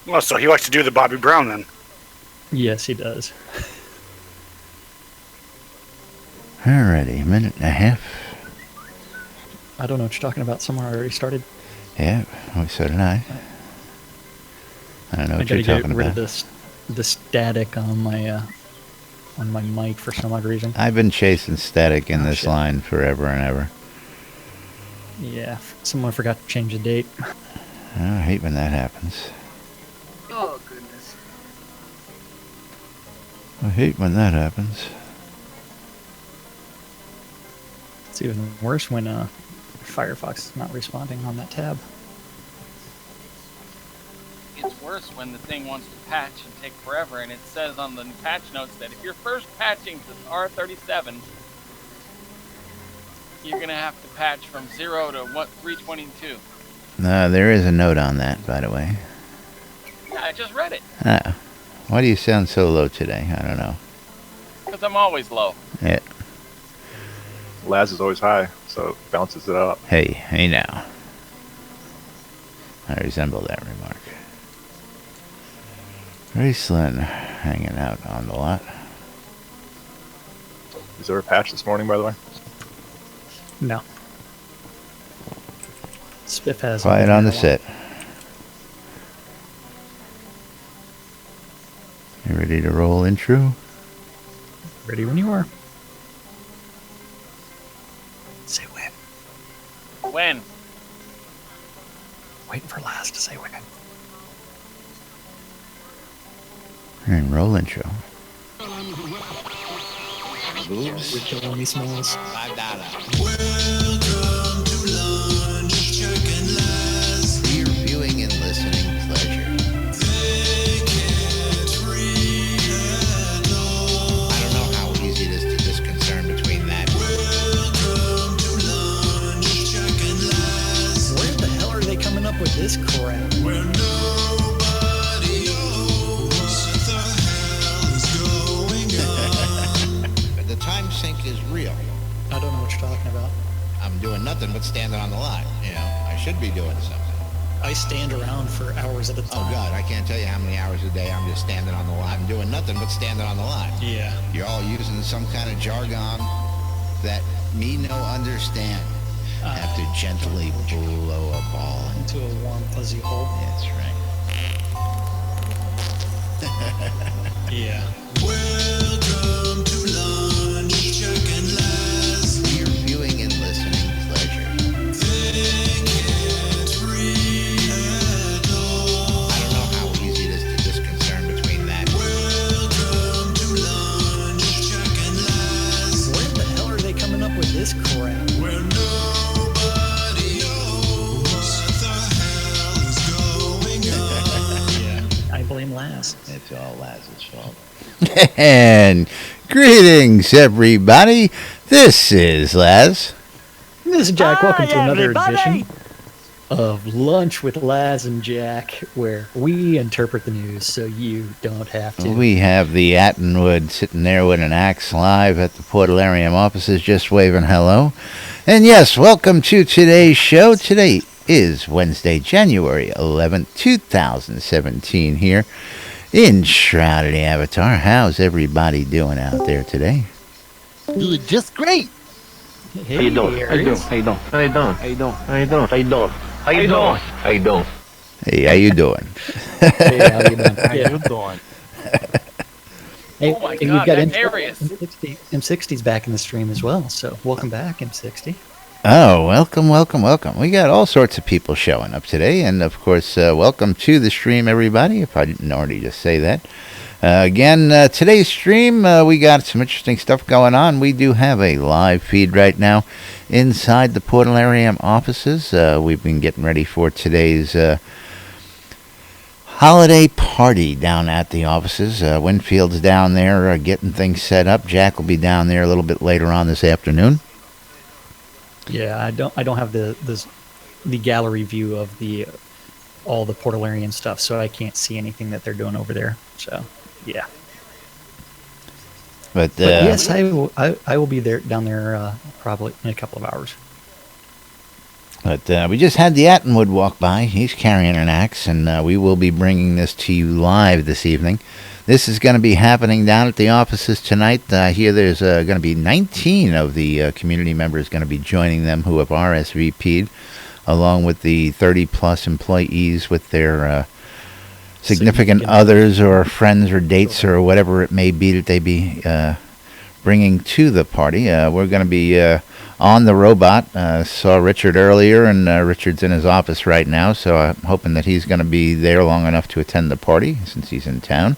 Well, so he likes to do the Bobby Brown then. Yes, he does. Alrighty, a minute and a half. I don't know what you're talking about. Someone already started. Yeah, well, so did I. I don't know what you're talking get rid about. of the static on my mic for some odd reason. I've been chasing static in this shit. line forever and ever. Yeah, someone forgot to change the date. I hate when that happens. Oh, goodness. I hate when that happens. It's even worse when Firefox is not responding on that tab. It's worse when the thing wants to patch and take forever, and it says on the patch notes that if you're first patching to R37, you're going to have to patch from 0 to 322. There is a note on that, by the way. Yeah, I just read it. Why do you sound so low today? I don't know. Because I'm always low. Yeah. Laz is always high, so it bounces it up. Hey now. I resemble that remark. Raceland hanging out on the lot. Is there a patch this morning, by the way? No. Spiff has. Quiet on the set. You ready to roll intro? Ready when you are. Say when. When? Waiting for Laz to say when. And roll intro. Boobs. With the only smalls. $5. Welcome to lunch, Chuck and Laz. For your viewing and listening pleasure. They can't read at all. I don't know how easy it is to discern between that. Welcome to lunch, Chuck and Laz. Where the hell are they coming up with this crap? Where nobody knows the hell is going on. The time sink is real. I don't know what you're talking about. I'm doing nothing but standing on the lot. You know, I should be doing something. I stand around for hours at a time. Oh God, I can't tell you how many hours a day I'm just standing on the lot and doing nothing but standing on the lot. Yeah. You're all using some kind of jargon that me no understand. Have to gently blow a ball into a warm fuzzy hole. That's right. Yeah. Welcome to lunch, Chuck and Laz. For your viewing and listening pleasure. They can't read at all. I don't know how easy it is to discern between that. Welcome to lunch, Chuck and Laz. Where the hell are they coming up with this crap? Where nobody knows what the hell is going on. Yeah. I blame Laz. It's all Laz's fault. And greetings, everybody. This is Laz. This is Jack. Welcome to another everybody. edition of Lunch with Laz and Jack, where we interpret the news so you don't have to. We have the Attenwood sitting there with an axe live at the Portalarium offices just waving hello. And yes, welcome to today's show. Today is Wednesday, January 11th, 2017 here in Shroud Avatar. How's everybody doing out there today? Doing just great. Hey, How you doing? How you doing? Aries. How you doing? How you doing? How you doing? How you doing? How you doing? How you doing? How you doing? Hey, how you doing? Hey, how you doing? How Yeah. you doing? Hey, Oh my and God, you've got that's Aries. M60's back in the stream as well, so welcome back, M60. Oh, welcome, welcome, welcome. We got all sorts of people showing up today, and of course, welcome to the stream, everybody, if I didn't already just say that. Again, today's stream, we got some interesting stuff going on. We do have a live feed right now inside the Portalarium offices. We've been getting ready for today's holiday party down at the offices. Winfield's down there getting things set up. Jack will be down there a little bit later on this afternoon. Yeah, I don't have the gallery view of all the Portalarian stuff, so I can't see anything that they're doing over there. So, yeah. But yes, I will be down there probably in a couple of hours. But we just had the Attenwood walk by. He's carrying an axe, and we will be bringing this to you live this evening. This is going to be happening down at the offices tonight. Here there's going to be 19 of the community members going to be joining them who have RSVP'd, along with the 30-plus employees with their significant others or friends or dates or whatever it may be that they be bringing to the party. We're going to be on the robot. Saw Richard earlier, and Richard's in his office right now, so I'm hoping that he's going to be there long enough to attend the party since he's in town.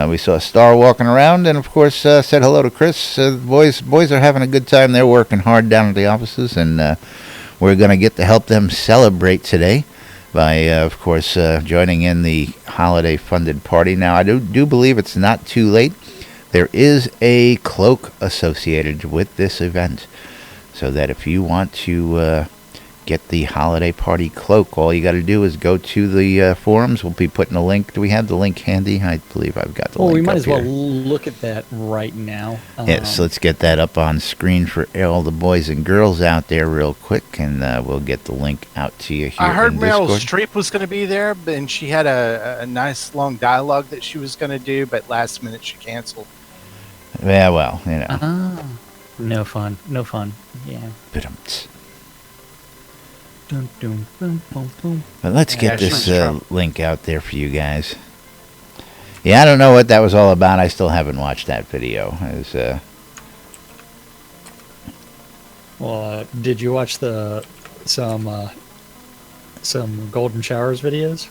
We saw Star walking around, and of course said hello to Chris. Boys are having a good time. They're working hard down at the offices, and we're going to get to help them celebrate today by, of course, joining in the holiday-funded party. Now, I do believe it's not too late. There is a cloak associated with this event, so that if you want to get the holiday party cloak, all you got to do is go to the forums. We'll be putting a link. Do we have the link handy? I believe I've got the link. Well, we might as well here. look at that right now. Yes, let's get that up on screen for all the boys and girls out there real quick, and we'll get the link out to you here I heard in Meryl Discord. Streep was going to be there, and she had a nice long dialogue that she was going to do, but last minute she canceled. Yeah, well, you know. No fun. Yeah. Ba-dum-ts. Dun, dun, dun, boom, boom. But let's get Yeah, this she's Trump. link out there for you guys. Yeah, I don't know what that was all about. I still haven't watched that video. Well, did you watch some golden showers videos?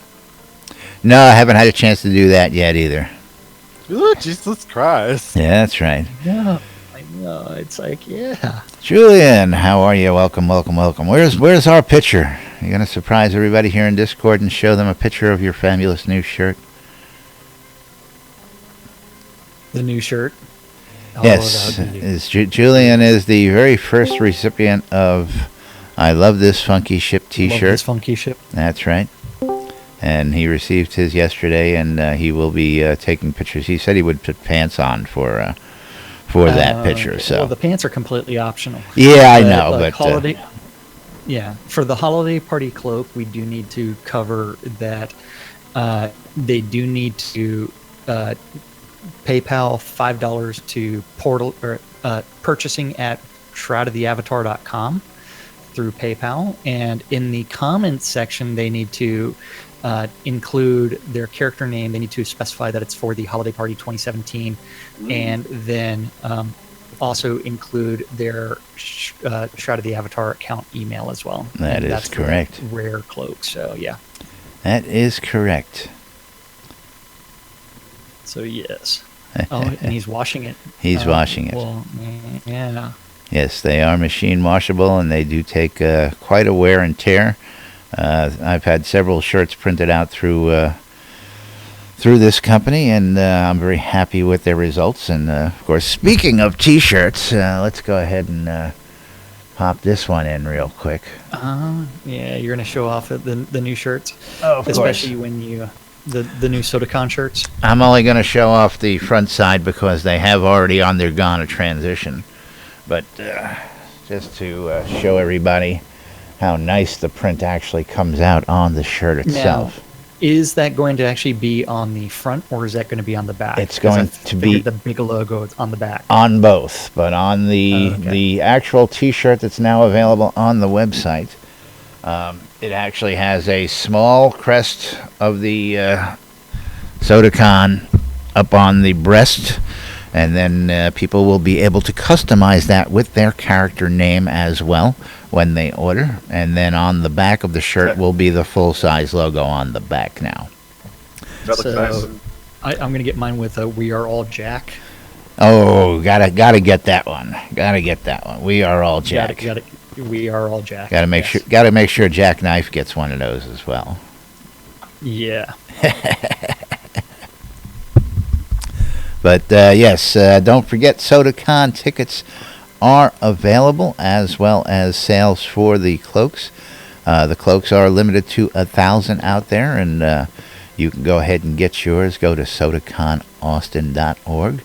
No, I haven't had a chance to do that yet either. Ooh, Jesus Christ. Yeah, that's right. Yeah, I know. It's like, yeah. Julian, how are you? Welcome. Where's our picture? You gonna surprise everybody here in Discord and show them a picture of your fabulous new shirt? The new shirt. Yes, that would be- Julian is the very first recipient of I Love This Funky Ship Love T-shirt. this funky ship. That's right. And he received his yesterday, and he will be taking pictures. He said he would put pants on for that picture. So well, the pants are completely optional. yeah, I know, like but holiday. Yeah, for the holiday party cloak, we do need to cover that. They do need to PayPal $5 to portal or purchasing at shroudoftheavatar.com through PayPal, and in the comments section, they need to include their character name. They need to specify that it's for the holiday party 2017, and then also include their Shroud of the Avatar account email as well. That And is that's correct. the rare cloak. So yeah. that is correct. So yes. Oh, and he's washing it. He's washing it. Well, yeah. Yes, they are machine washable, and they do take quite a wear and tear. I've had several shirts printed out through this company, and I'm very happy with their results. And of course, speaking of T-shirts, let's go ahead and pop this one in real quick. Yeah, you're gonna show off the new shirts, Oh, of especially when you the new SodaCon shirts. I'm only going to show off the front side because they have already undergone a transition. But just to show everybody how nice the print actually comes out on the shirt itself. Now, is that going to actually be on the front, or is that going to be on the back? It's 'Cause going I to figured be the big logo on the back. on both, but on the Okay. the actual T-shirt that's now available on the website, it actually has a small crest of the SodaCon up on the breast, and then people will be able to customize that with their character name as well when they order. And then on the back of the shirt will be the full-size logo on the back now. That looks nice. So I'm going to get mine with "We Are All Jack." Oh, gotta get that one. Gotta get that one. We are all Jack. Got it. We are all Jack. Gotta make sure Jack Knife gets one of those as well. Yeah. But yes, don't forget SodaCon tickets are available, as well as sales for the cloaks. The cloaks are limited to 1,000 out there, and you can go ahead and get yours. Go to sodaconaustin.org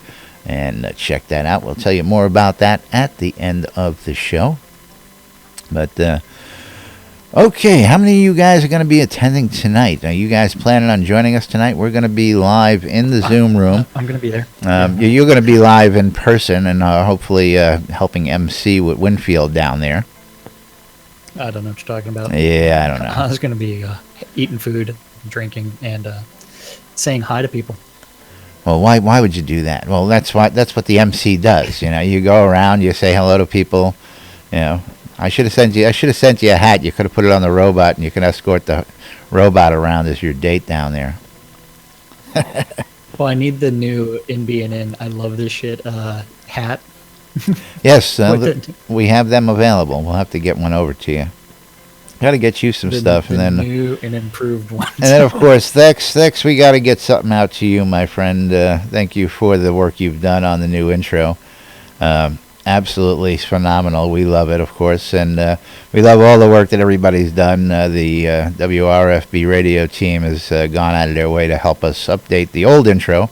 and check that out. We'll tell you more about that at the end of the show. But Okay, how many of you guys are going to be attending tonight? Are you guys planning on joining us tonight? We're going to be live in the Zoom room. I'm going to be there. You're going to be live in person and hopefully helping MC with Winfield down there. I don't know what you're talking about. Yeah, I don't know. I was going to be eating food, drinking, and saying hi to people. Well, why would you do that? Well, that's what the MC does. You know, you go around, you say hello to people. You know, I should have sent you a hat. You could have put it on the robot, and you can escort the robot around as your date down there. Well, I need the new NBNN. I love this shit hat. Yes, we have them available. We'll have to get one over to you. Got to get you some stuff, and then new and improved ones. And then, of course, Thex, we got to get something out to you, my friend. Thank you for the work you've done on the new intro. Absolutely phenomenal. We love it, of course, and we love all the work that everybody's done. The WRFB radio team has gone out of their way to help us update the old intro,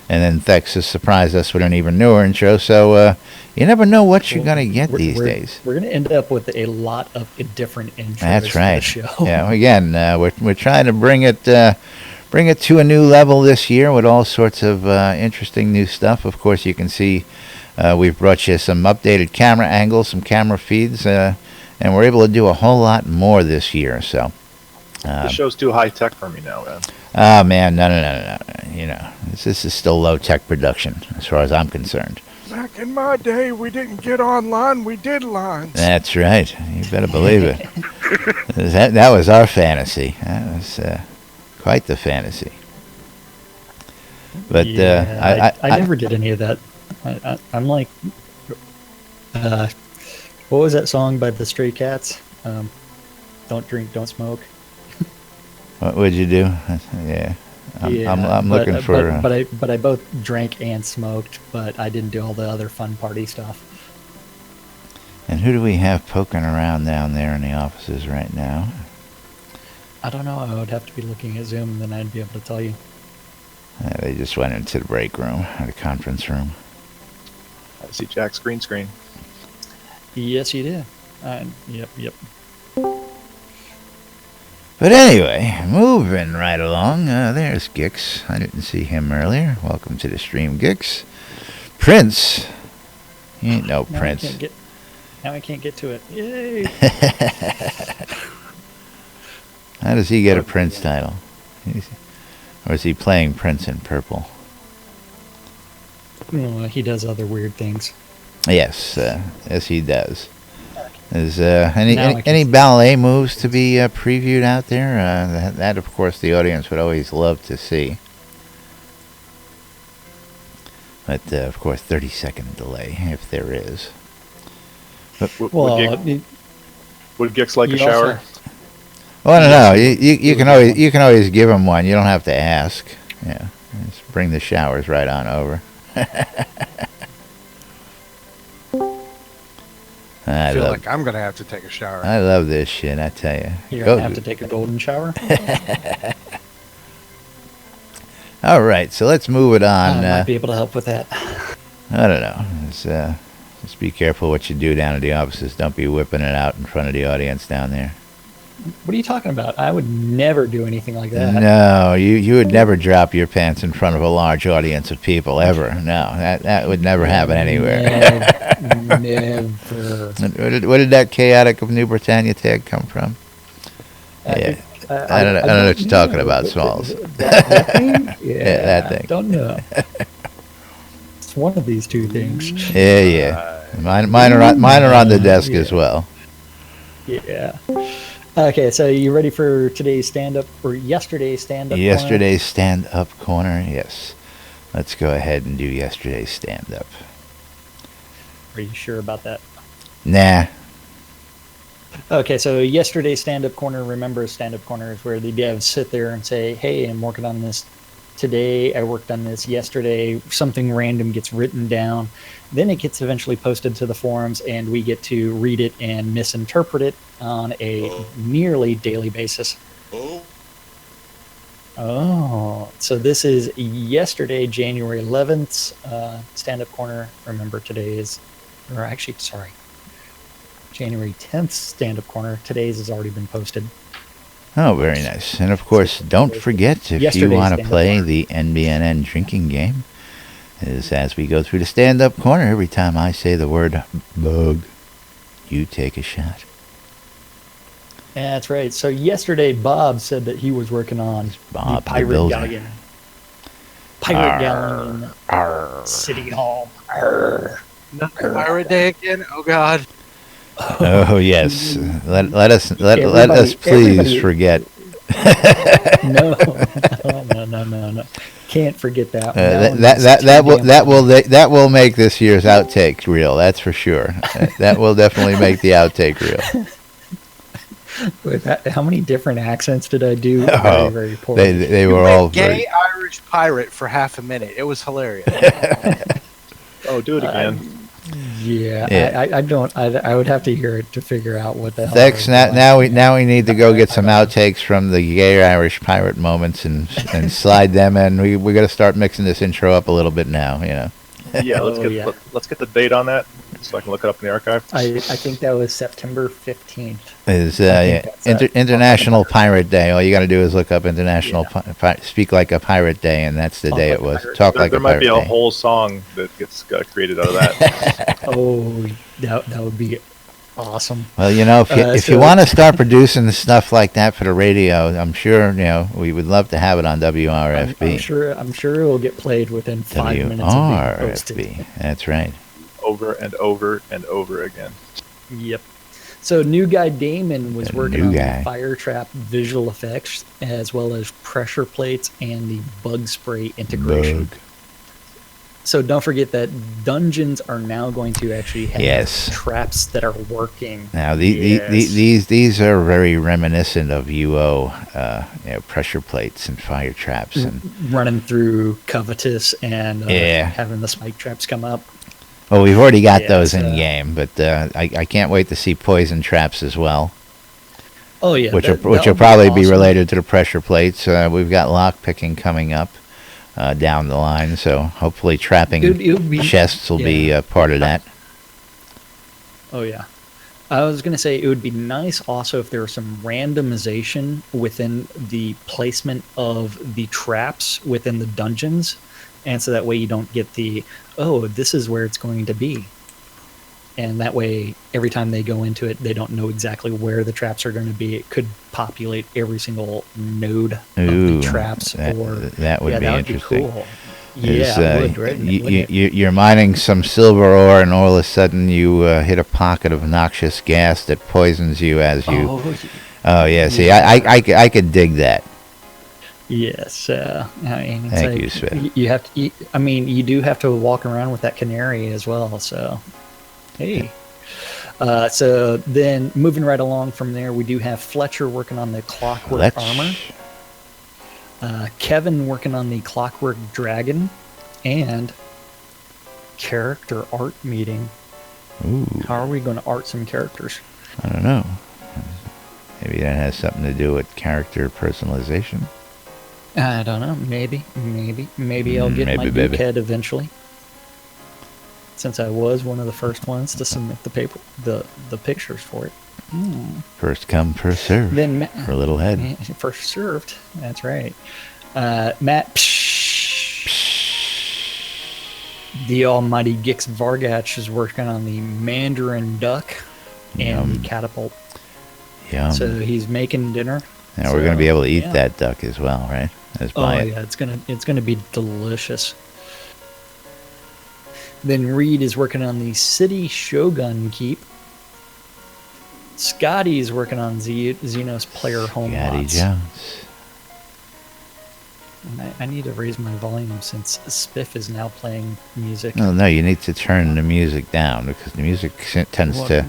and then Thex has surprised us with an even newer intro. So you never know what you're going to get these days. We're going to end up with a lot of different intros. That's right. For the show. Yeah. Again, we're trying to bring it to a new level this year with all sorts of interesting new stuff. Of course, you can see we've brought you some updated camera angles, some camera feeds, and we're able to do a whole lot more this year. So the show's too high tech for me now, man. Oh man, no. You know, this is still low tech production as far as I'm concerned. Back in my day, we didn't get online, we did lines. That's right. You better believe it. That was our fantasy. That was quite the fantasy. But yeah, I never did any of that. I'm like, what was that song by the Stray Cats? Don't drink, don't smoke. What would you do? Yeah. I'm looking for. But I both drank and smoked, but I didn't do all the other fun party stuff. And who do we have poking around down there in the offices right now? I don't know. I would have to be looking at Zoom, and then I'd be able to tell you. They just went into the break room, or the conference room. I see Jack's green screen. Yes, you did. Yep. But anyway, moving right along, there's Gix. I didn't see him earlier. Welcome to the stream, Gix. Prince. You ain't no Prince. Now I can't get to it. Yay! How does he get a Prince title? Or is he playing Prince in purple? He does other weird things. Yes, yes he does. Is any ballet moves to be previewed out there? That, of course, the audience would always love to see. But, of course, 30-second delay, if there is. Would Gix like a shower? Well, I don't know. You can always give him one. You don't have to ask. Yeah, just bring the showers right on over. I feel like I'm going to have to take a shower. I love this shit, I tell you. You're going to have to take a golden shower? All right, so let's move it on. I might be able to help with that. I don't know. Just be careful what you do down at the offices. Don't be whipping it out in front of the audience down there. What are you talking about? I would never do anything like that. No, you would never drop your pants in front of a large audience of people, ever. No, that would never happen anywhere. Never. Where did that chaotic of New Britannia tag come from? I don't know what you're talking about, Smalls. That thing? Yeah, that thing. I don't know. It's one of these two things. Yeah. Mine are on the desk as well. Yeah. Okay, so you ready for today's stand-up, or yesterday's stand-up corner? Yesterday's stand-up corner, yes. Let's go ahead and do yesterday's stand-up. Are you sure about that? Nah. Okay, so yesterday's stand-up corner, remember stand-up corner is where the devs sit there and say, hey, I'm working on this today, I worked on this yesterday, something random gets written down, then it gets eventually posted to the forums, and we get to read it and misinterpret it on a nearly daily basis. Oh, so this is yesterday, January 11th, stand-up corner. Remember, today is, or actually, sorry, January 10th stand-up corner. Today's has already been posted. Oh, very nice. And of course, don't forget, if you Yesterday's want to stand-up play corner. the NBNN drinking game, is as we go through the stand-up corner, every time I say the word bug, you take a shot. That's right. So yesterday, Bob said that he was working on Bob the the Pirate Builder. Galleon. Pirate Galleon Arr. City Hall. Arr. Not Pirate Day again? Oh God. Oh yes, let us Everybody- please everybody- forget. No, no. Can't forget that. That will make this year's outtake reel. That's for sure. That will definitely make the outtake reel. With that, how many different accents did I do? Oh, Very poorly. they You were went all gay Irish pirate for half a minute. It was hilarious. Oh, do it again. Yeah. I don't. I would have to hear it to figure out what the hell. Thanks. Now we need to go get some outtakes from the gay Irish pirate moments and slide them in. We got to start mixing this intro up a little bit now. You know. Yeah, let's get the date on that so I can look it up in the archive. I think that was September 15th. Is I think that's International Pirate Day. All you got to do is look up International Speak Like a Pirate Day, and that's the Talk day like it a was. pirate. Talk There, like there a might pirate be a day. whole song that gets created out of that. Oh, that would be awesome. Well, if you so- want to start producing stuff like that for the radio, I'm sure we would love to have it on WRFB. I'm sure it will get played within 5 minutes of being posted. WRFB. That's right. Over and over and over again. Yep. So new guy Damon was The working new on guy. the fire trap visual effects as well as pressure plates and the bug spray integration. Bug. So don't forget that dungeons are now going to actually have Yes. traps that are working. Now Yes. these are very reminiscent of UO, pressure plates and fire traps and. Running through Covetous and Yeah. having the spike traps come up. Well, we've already got Yes, those in game, but I can't wait to see poison traps as well, Oh yeah, which that- will that'll probably be awesome. related to the pressure plates. We've got lock picking coming up down the line, so hopefully trapping It would be- chests will be part of that. Oh yeah. I was going to say it would be nice also if there was some randomization within the placement of the traps within the dungeons. And so that way you don't get this is where it's going to be. And that way, every time they go into it, they don't know exactly where the traps are going to be. It could populate every single node of Ooh, the traps. that would be that would interesting. Be cool. Is, Yeah, it would, right? Wouldn't it? you're mining some silver ore, and all of a sudden you hit a pocket of noxious gas that poisons you as you. Oh yeah, see, yeah. I could dig that. Yes, I mean, it's Thank like, you, Sven. You have to. You do have to walk around with that canary as well. So, hey. So then, moving right along from there, we do have Fletcher working on the clockwork armor. Kevin working on the clockwork dragon, and character art meeting. Ooh, How are we going to art some characters? I don't know. Maybe that has something to do with character personalization. I don't know. Maybe I'll get my Maybe. Duke head eventually. Since I was one of the first ones to submit the pictures for it. First come, first serve. Then for a little head. First served. That's right. Matt, the almighty Gix Vargach is working on the Mandarin duck and the catapult. Yum. So he's making dinner. Now we're going to be able to eat that duck as well, right? Yeah, it's gonna be delicious. Then Reed is working on the City Shogun Keep. Scotty's working on Xenos Player Home Scotty Lots. Jones. And I need to raise my volume since Spiff is now playing music. No, you need to turn the music down because the music tends Well, to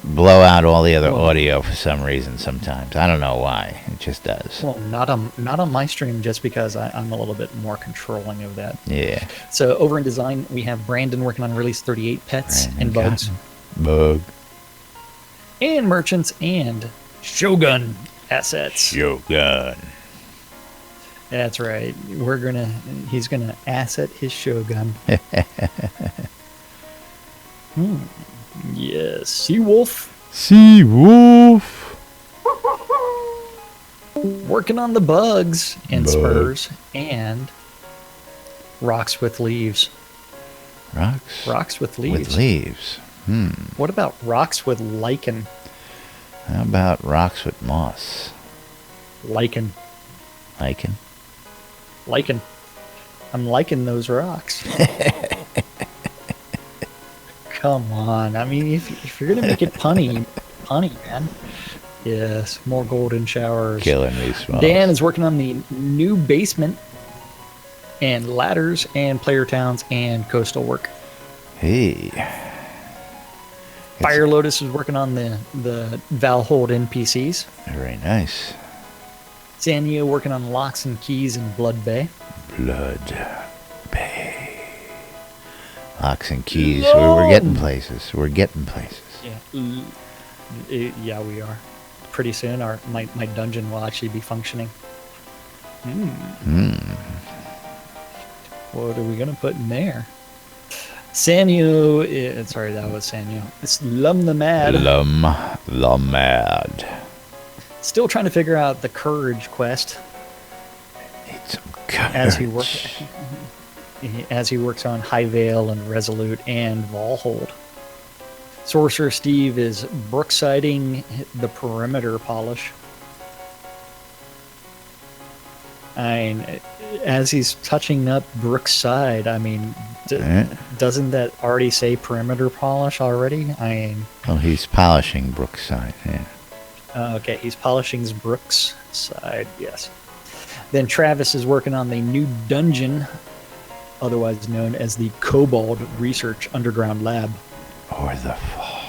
blow out all the other audio for some reason sometimes. I don't know why. It just does. Well, not on my stream, just because I'm a little bit more controlling of that. Yeah. So over in design, we have Brandon working on Release 38 Pets and Bugs. Bug. And Merchants and Shogun Assets. Shogun. That's right. He's gonna asset his Shogun. Yes, Seawolf. Seawolf. Working on the bugs and Bug. spurs and rocks with leaves. Rocks with leaves. with leaves. What about rocks with lichen? How about rocks with moss? Lichen. Lichen. I'm liking those rocks. Come on. I mean, if you're going to make it punny, man. Yes, more golden showers. Killing me, Smalls. Dan is working on the new basement and ladders and player towns and coastal work. Hey. Fire Lotus is working on the Valhold NPCs. Very nice. Sanyo working on locks and keys in Blood Bay. Blood Bay. Locks and keys. We're getting places. Yeah. Yeah, we are. Pretty soon, my dungeon will actually be functioning. What are we gonna put in there? Sanyo. Sorry, that was Sanyo. It's Lum the Mad. Lum Mad. Still trying to figure out the courage quest. Need some courage. As he works on High Vale and Resolute and Valhold. Sorcerer Steve is brooksiding the perimeter polish. I mean, as he's touching up Brookside, I mean, doesn't that already say perimeter polish already? I mean, well, he's polishing Brookside. Yeah. Okay, he's polishing Brookside. Yes. Then Travis is working on the new dungeon, otherwise known as the Kobold Research Underground Lab. Or the fall.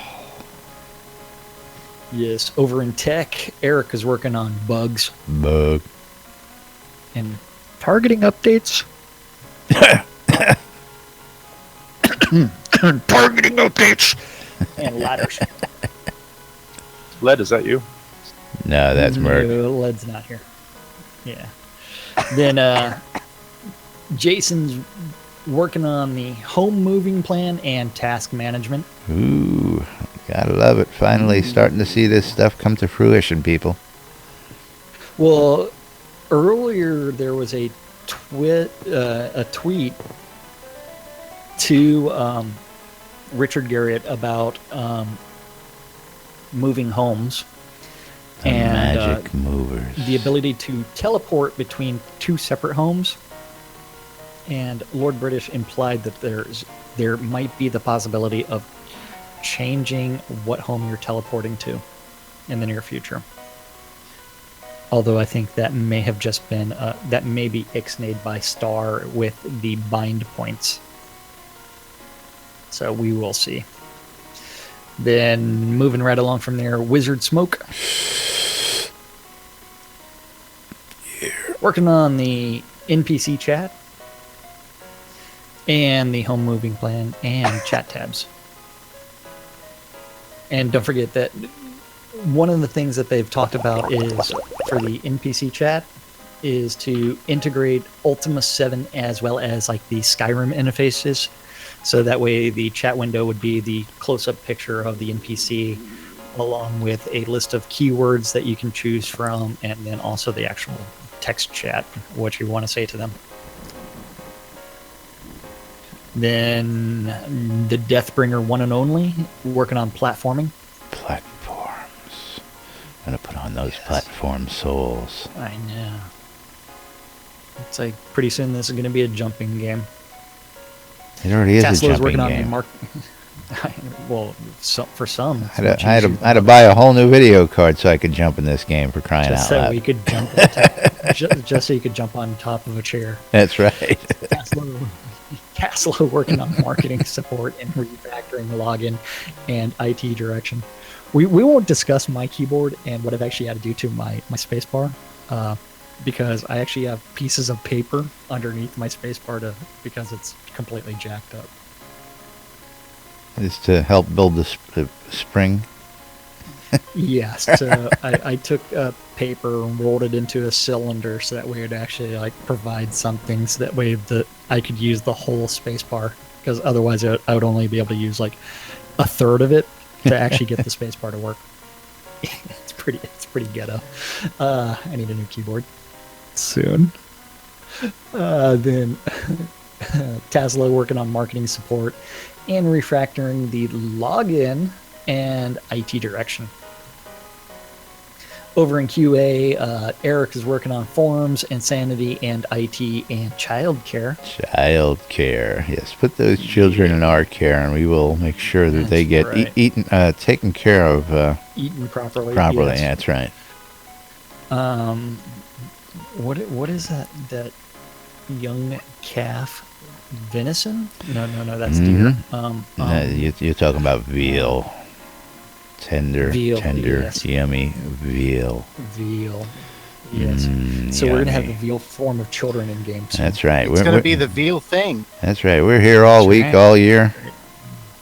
Yes, over in tech, Eric is working on bugs. Bug. And targeting updates. Targeting updates. And ladders. Led, is that you? No, that's Merc. No, Led's not here. Yeah. Then Jason's working on the home moving plan and task management. Ooh, gotta love it. Finally starting to see this stuff come to fruition, people. Well, earlier there was a tweet to Richard Garriott about moving homes. Magic movers. The ability to teleport between two separate homes. And Lord British implied that there might be the possibility of changing what home you're teleporting to in the near future. Although I think that may have just been that may be ixnayed by Star with the bind points. So we will see. Then moving right along from there, Wizard Smoke. Yeah. Working on the NPC chat. And the home moving plan and chat tabs. And don't forget that one of the things that they've talked about is for the NPC chat is to integrate Ultima 7 as well as like the Skyrim interfaces. So that way the chat window would be the close-up picture of the NPC along with a list of keywords that you can choose from and then also the actual text chat, what you want to say to them. Then the Deathbringer one and only, working on platforming. Platforms. Gonna put on those platform souls. I know. It's like pretty soon this is gonna be a jumping game. It already is Tesla's a jumping working game. on well, for some. I had to buy a whole new video card so I could jump in this game, for crying just out so loud. we could jump just so you could jump on top of a chair. That's right. Tesla working on marketing support and refactoring login and IT direction. We won't discuss my keyboard and what I've actually had to do to my spacebar because I actually have pieces of paper underneath my spacebar because it's completely jacked up. Is to help build the spring. Yes, so I took paper and rolled it into a cylinder so that way it actually like provide something so that way I could use the whole space bar because otherwise I would only be able to use like a third of it to actually get the space bar to work. It's pretty ghetto. I need a new keyboard soon. Then Tasla working on marketing support and refactoring the login and IT direction. Over in QA, Eric is working on forums, Insanity, and IT and childcare. Childcare, yes. Put those children in our care, and we will make sure that they get eaten, taken care of. Eaten properly. Properly, yes. That's right. What is that? That young calf venison? No, that's deer. You're talking about veal. Tender, yes. yummy veal. Veal. Yes. So yummy. we're gonna have the veal form of children in game soon. That's right. It's gonna be the veal thing. That's right. We're here all week, all year.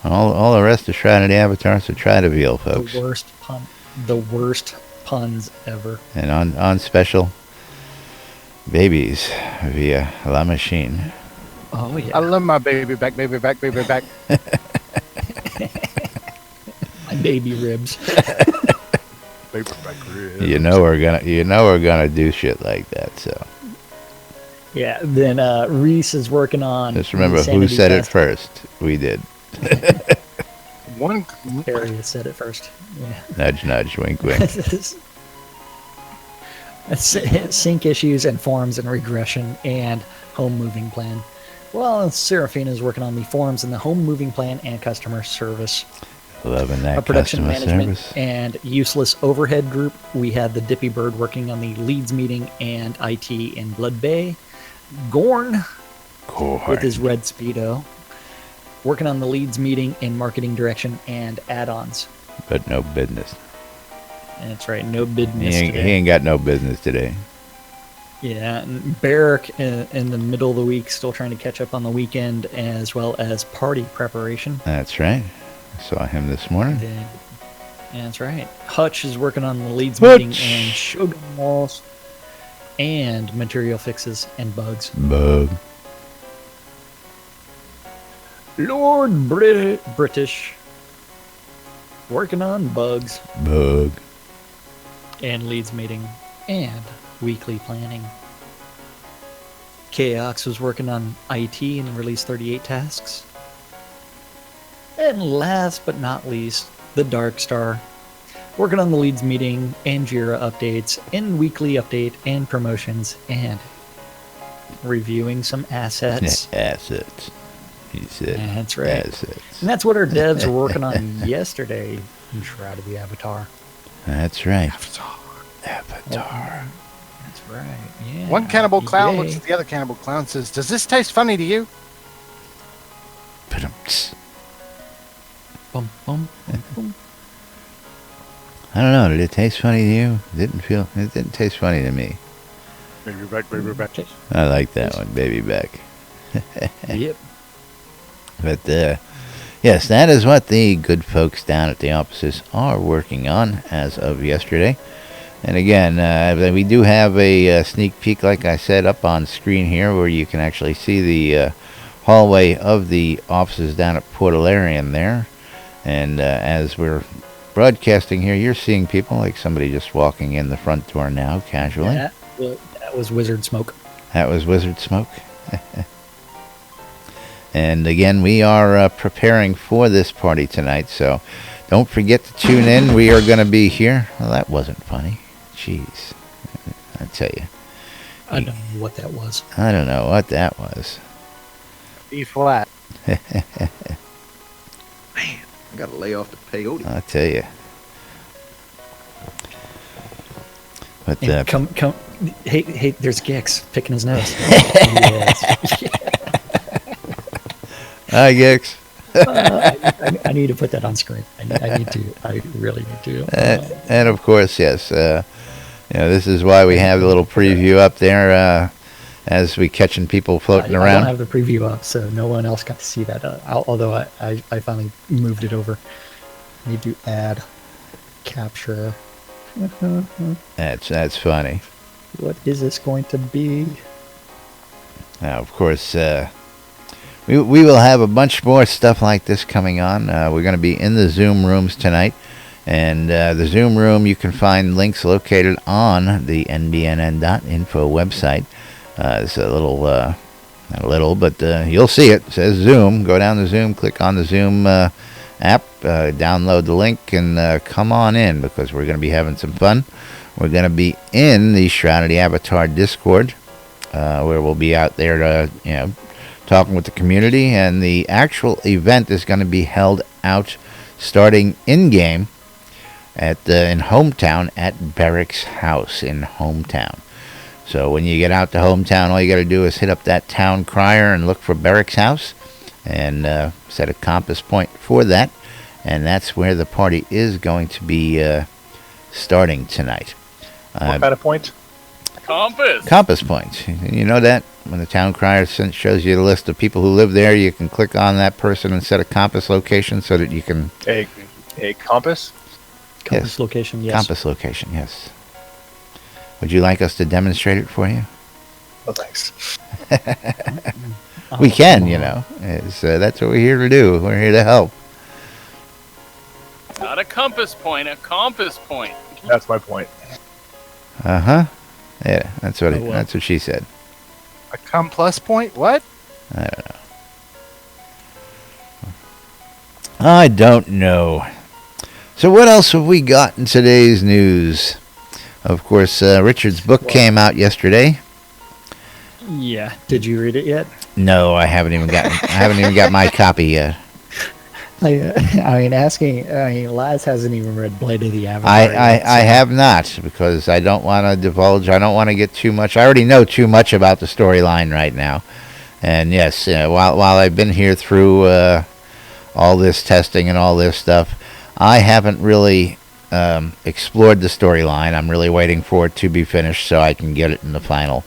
All the rest is Shroud of the Avatar, so try the veal, folks. The worst puns ever. And on special, babies via La Machine. Oh yeah. I love my baby back, baby back, baby back. My baby ribs. Baby back ribs. You know we're gonna do shit like that. So yeah. Then Reese is working on. Just remember who said it first. We did. Harry said it first. Yeah. Nudge, nudge, wink, wink. Sync issues and forums and regression and home moving plan. Well, Seraphina is working on the forums and the home moving plan and customer service. Loving that production customer management service. And useless overhead group. We had the Dippy Bird working on the leads meeting and IT in Blood Bay. Gorn with his red Speedo working on the leads meeting and marketing direction and add-ons. But no business. That's right, no business. He ain't got no business today. Yeah, and Barrick in the middle of the week, still trying to catch up on the weekend as well as party preparation. That's right. I saw him this morning. That's right. Hutch is working on the leads meeting and Shogun walls and material fixes and bugs. Bug. Lord British working on bugs. Bug. And leads meeting and weekly planning. Chaos was working on IT and release 38 tasks. And last but not least, the Dark Star working on the leads meeting and Jira updates and weekly update and promotions and reviewing some assets. Assets. He said. That's right. Assets. And that's what our devs were working on yesterday in Shroud of the Avatar. That's right. Avatar. That's right. Yeah. One cannibal clown looks at the other cannibal clown and says, "Does this taste funny to you?" Bum, bum, bum, bum. I don't know. Did it taste funny to you? It didn't taste funny to me. Baby back, baby back. I like that one, baby back. Yep. But yes, that is what the good folks down at the offices are working on as of yesterday. And again, we do have a sneak peek, like I said, up on screen here, where you can actually see the hallway of the offices down at Portalarian there. And as we're broadcasting here, you're seeing people, like somebody just walking in the front door now, casually. That was Wizard Smoke. That was Wizard Smoke. And again, we are preparing for this party tonight, so don't forget to tune in. We are going to be here. Well, that wasn't funny. Jeez. I tell you. I don't know what that was. I don't know what that was. E flat. Man, I got to lay off the peyote. I'll tell you. But come. Hey, there's Gex picking his nose. Yes. Hi, Gex. I need to put that on screen. I need to. I really need to. And of course, yes. This is why we have the little preview up there as we catching people floating around. I don't have the preview up, so no one else got to see that. Although I finally moved it over. I need to add capture. That's funny. What is this going to be? Now, of course, we will have a bunch more stuff like this coming on. We're going to be in the Zoom rooms tonight. And the Zoom room, you can find links located on the NBNN.info website. It's a little, not a little, but you'll see it. It says Zoom. Go down to Zoom, click on the Zoom app, download the link, and come on in because we're going to be having some fun. We're going to be in the Shroud of the Avatar Discord, where we'll be out there, talking with the community. And the actual event is going to be held out starting in-game in Hometown at Beric's house in Hometown. So when you get out to Hometown, all you got to do is hit up that town crier and look for Beric's house and set a compass point for that. And that's where the party is going to be starting tonight. What kind of point? Compass. Compass points. You know that? When the town crier shows you the list of people who live there, you can click on that person and set a compass location so that you can... A compass? Compass location, yes. Compass location, yes. Would you like us to demonstrate it for you? Oh, thanks. We can, that's what we're here to do. We're here to help. Not a compass point, a compass point. That's my point. Uh-huh. Yeah, that's what she said. A plus point? What? I don't know. I don't know. So what else have we got in today's news? Of course, Richard's book came out yesterday. Yeah. Did you read it yet? No, I haven't even got my copy yet. Laz hasn't even read Blade of the Avatar. I have not, because I don't want to divulge. I don't want to get too much. I already know too much about the storyline right now. And yes, while I've been here through all this testing and all this stuff, I haven't really explored the storyline. I'm really waiting for it to be finished so I can get it in the final.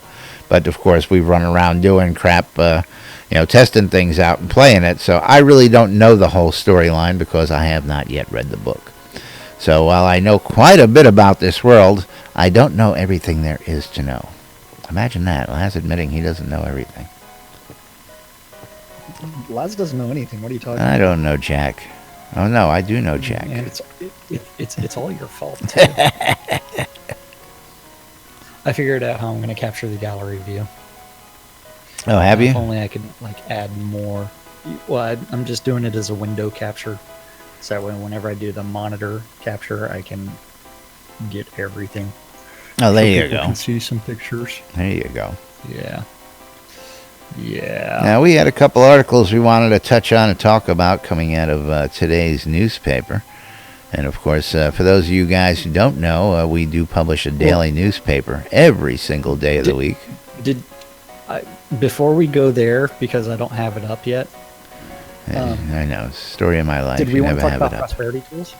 But of course, we've run around doing crap, testing things out and playing it. So I really don't know the whole storyline because I have not yet read the book. So while I know quite a bit about this world, I don't know everything there is to know. Imagine that. Laz admitting he doesn't know everything. Laz doesn't know anything. What are you talking about? I don't know Jack. Oh no, I do know Jack. And it's all your fault too. I figured out how I'm going to capture the gallery view. Oh, have you? If only I could add more. Well, I'm just doing it as a window capture, so that way whenever I do the monitor capture, I can get everything. Oh, there you People go. can see some pictures. There you go. Yeah. Yeah. Now, we had a couple articles we wanted to touch on and talk about coming out of today's newspaper. And, of course, for those of you guys who don't know, we do publish a daily newspaper every single day of the week. Before we go there, because I don't have it up yet. I know. It's the story of my life. Did we You want to never talk have about it up. prosperity tools?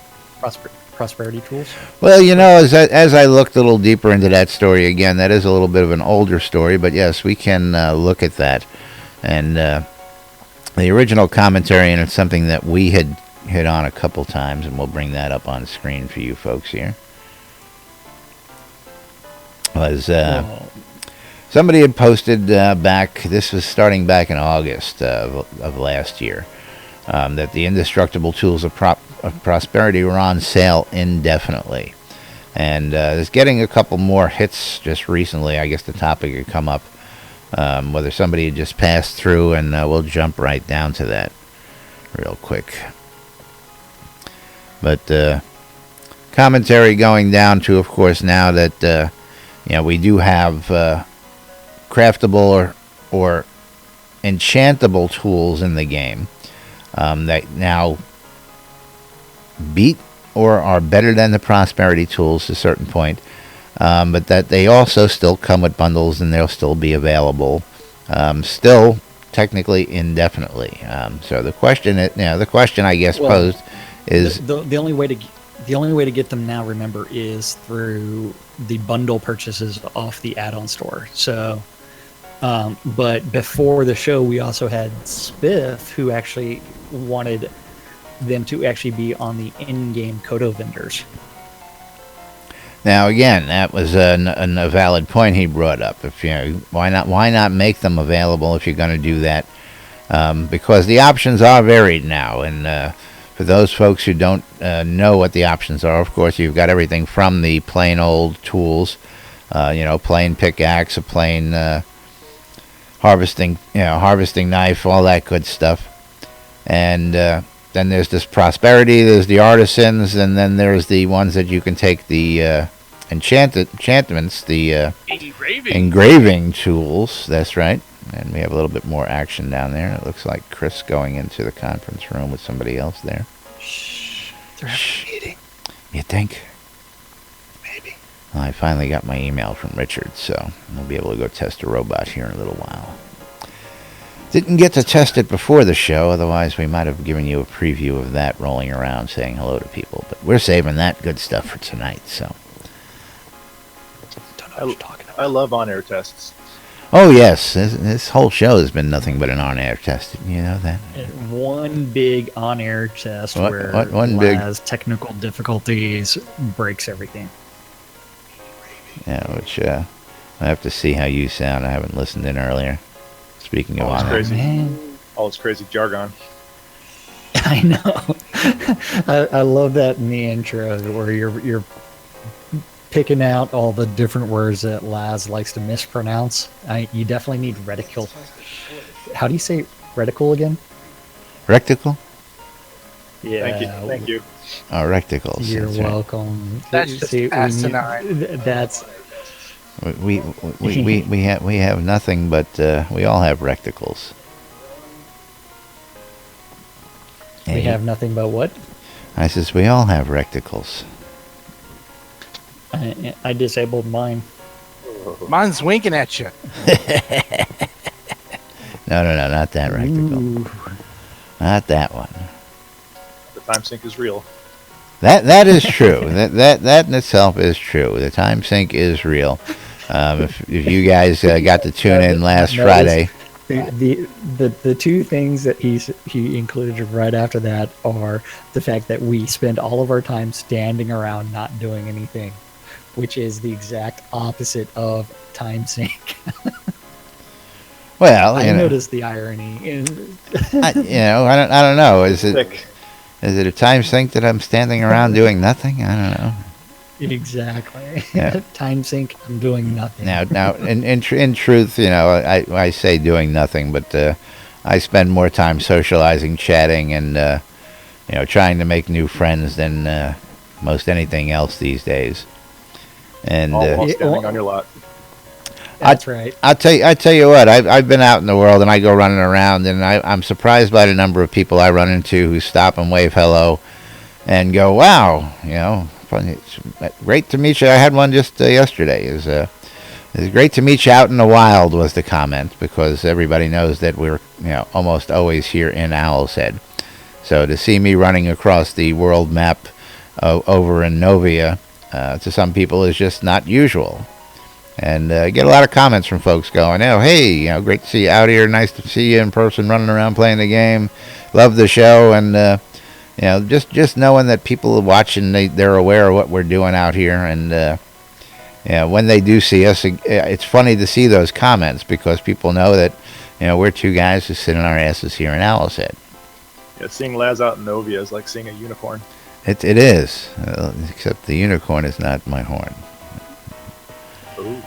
Prosperity tools? Well, as I looked a little deeper into that story again, that is a little bit of an older story, but yes, we can look at that. And the original commentary, and it's something that we had hit on a couple times, and we'll bring that up on screen for you folks here, was somebody had posted back, this was starting back in August of last year, that the indestructible tools of prosperity were on sale indefinitely. And it's getting a couple more hits just recently. I guess the topic had come up, whether somebody had just passed through, and we'll jump right down to that real quick. But commentary going down to, of course, now that we do have craftable or enchantable tools in the game that now beat or are better than the prosperity tools to a certain point, but that they also still come with bundles and they'll still be available, still technically indefinitely. So the question, I guess, posed is the only way to get them now, remember, is through the bundle purchases off the add-on store. So, but before the show, we also had Spiff, who actually wanted them to actually be on the in-game Kodo vendors. Now, again, that was a valid point he brought up. If why not make them available if you're going to do that? because the options are varied now. And for those folks who don't know what the options are, of course, you've got everything from the plain old tools, plain pickaxe, a plain harvesting knife, all that good stuff. And then there's this prosperity, there's the artisans, and then there's the ones that you can take the enchantments, the engraving tools. That's right. And we have a little bit more action down there. It looks like Chris going into the conference room with somebody else there. Shh. They're having a meeting. You think? Maybe. Well, I finally got my email from Richard, so we'll be able to go test a robot here in a little while. Didn't get to test it before the show, otherwise we might have given you a preview of that rolling around saying hello to people. But we're saving that good stuff for tonight, so. Don't know what you're talking about. I love on-air tests. Oh, yes. This whole show has been nothing but an on-air test. You know that? One big on-air test where Laz technical difficulties breaks everything. Yeah, which I have to see how you sound. I haven't listened in earlier. Speaking of on-air. All this crazy jargon. I know. I love that in the intro where you're picking out all the different words that Laz likes to mispronounce. You definitely need reticle. How do you say reticle again? Recticle? Yeah. Thank you. Oh, recticles. You're that's welcome. Right. That's just asinine. That's. We have nothing, but we all have recticles. We have nothing but what? I says we all have recticles. I disabled mine. Mine's winking at you. No, not that recticle. Ooh. Not that one. The time sync is real. That is true. that in itself is true. The time sync is real. If you guys got to tune in last Friday. The two things that he included right after that are the fact that we spend all of our time standing around not doing anything, which is the exact opposite of time sync. Well, I noticed the irony. I don't know. Is it a time sync that I'm standing around doing nothing? I don't know. Exactly. Yeah. Time sync. I'm doing nothing. Now, in truth, I say doing nothing, but I spend more time socializing, chatting, and trying to make new friends than most anything else these days. And all while standing on your lot. That's right. I tell you what. I've been out in the world and I go running around, and I'm surprised by the number of people I run into who stop and wave hello, and go, "Wow, it's great to meet you." I had one just yesterday. It's great to meet you out in the wild, was the comment, because everybody knows that we're almost always here in Owl's Head. So to see me running across the world map over in Novia, to some people is just not usual. And I get a lot of comments from folks going, "Oh, hey, great to see you out here. Nice to see you in person, running around playing the game. Love the show." And just knowing that people are watching, they're aware of what we're doing out here, and when they do see us, it's funny to see those comments, because people know that we're two guys who sit on our asses here in Owl's Head. Yeah, seeing Laz out in Novia is like seeing a unicorn. It is, except the unicorn is not my horn. Ooh.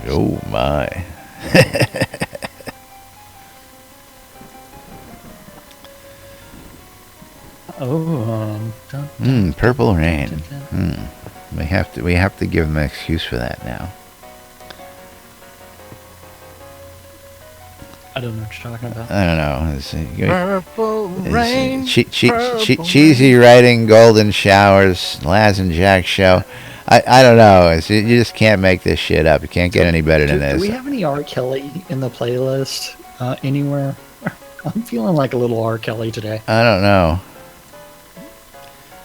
Oh my. Purple rain. We have to give them an excuse for that now. I don't know what you're talking about. I don't know. Purple rain. Cheesy writing, golden showers, Laz and Jack show. I don't know. You just can't make this shit up. You can't get any better than this. Do we have any R. Kelly in the playlist anywhere? I'm feeling like a little R. Kelly today. I don't know.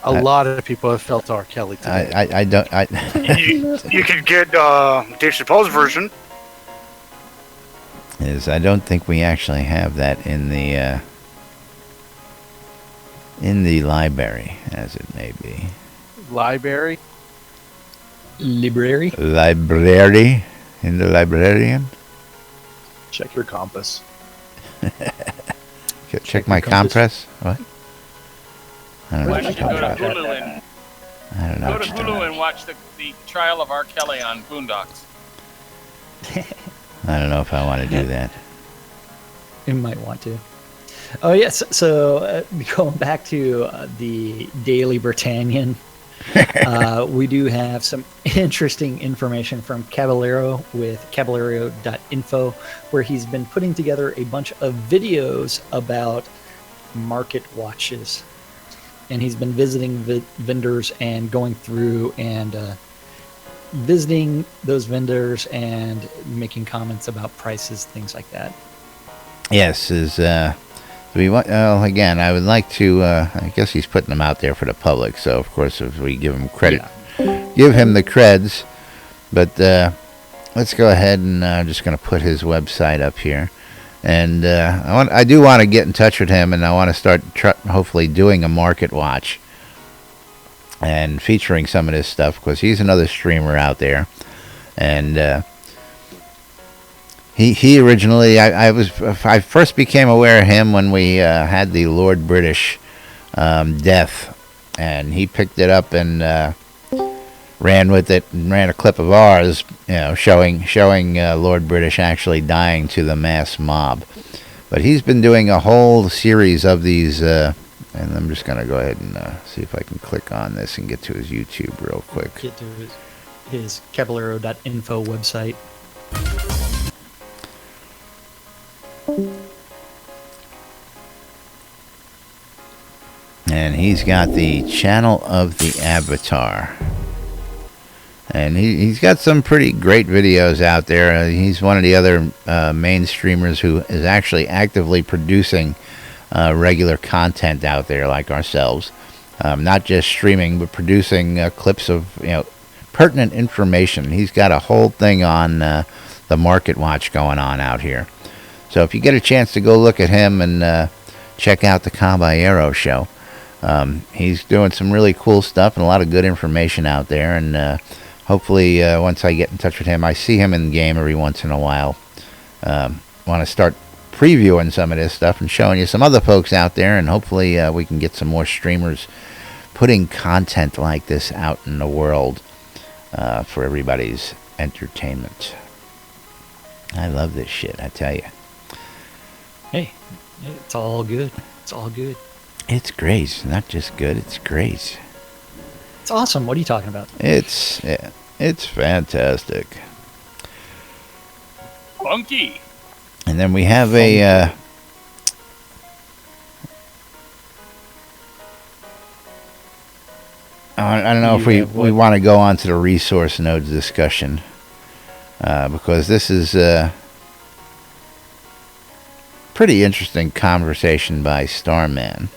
A lot of people have felt R. Kelly today. I don't. You could get Dave Chappelle's version. I don't think we actually have that in the library, as it may be. Library? Library? Library? In the librarian? Check your compass. Check my compress. What? I don't know Why what don't you're you go to talking about. Hulu and I don't know go what to you're talking Hulu about. and watch the trial of R. Kelly on Boondocks? I don't know if I want to do that. You might want to. Oh yes. So going back to the Daily Britannian, we do have some interesting information from Caballero with caballero.info, where he's been putting together a bunch of videos about market watches, and he's been visiting vendors and going through and visiting those vendors and making comments about prices, things like that. Yes, we want. Well, again, I would like to. I guess he's putting them out there for the public. So of course, if we give him credit, give him the creds. But let's go ahead and I'm just going to put his website up here. And I do want to get in touch with him, and I want to start hopefully doing a market watch and featuring some of this stuff, because he's another streamer out there, and he originally I first became aware of him when we had the Lord British death, and he picked it up and ran with it and ran a clip of ours, showing Lord British actually dying to the mass mob. But he's been doing a whole series of these, and I'm just going to go ahead and see if I can click on this and get to his YouTube real quick. Get to his caballero.info website. And he's got the channel of the Avatar. And he's got some pretty great videos out there. He's one of the other main streamers who is actually actively producing regular content out there, like ourselves. Not just streaming, but producing clips of pertinent information. He's got a whole thing on the market watch going on out here. So if you get a chance to go look at him and check out the Caballero show, he's doing some really cool stuff and a lot of good information out there. And hopefully, once I get in touch with him, I see him in game every once in a while. Want to start previewing some of this stuff and showing you some other folks out there, and hopefully we can get some more streamers putting content like this out in the world for everybody's entertainment. I love this shit, I tell you. Hey, it's all good. It's all good. It's great. Not just good, it's great. It's awesome. What are you talking about? It's fantastic. Funky. And then we have a I don't know if we want to go on to the resource nodes discussion, because this is a pretty interesting conversation by Starman.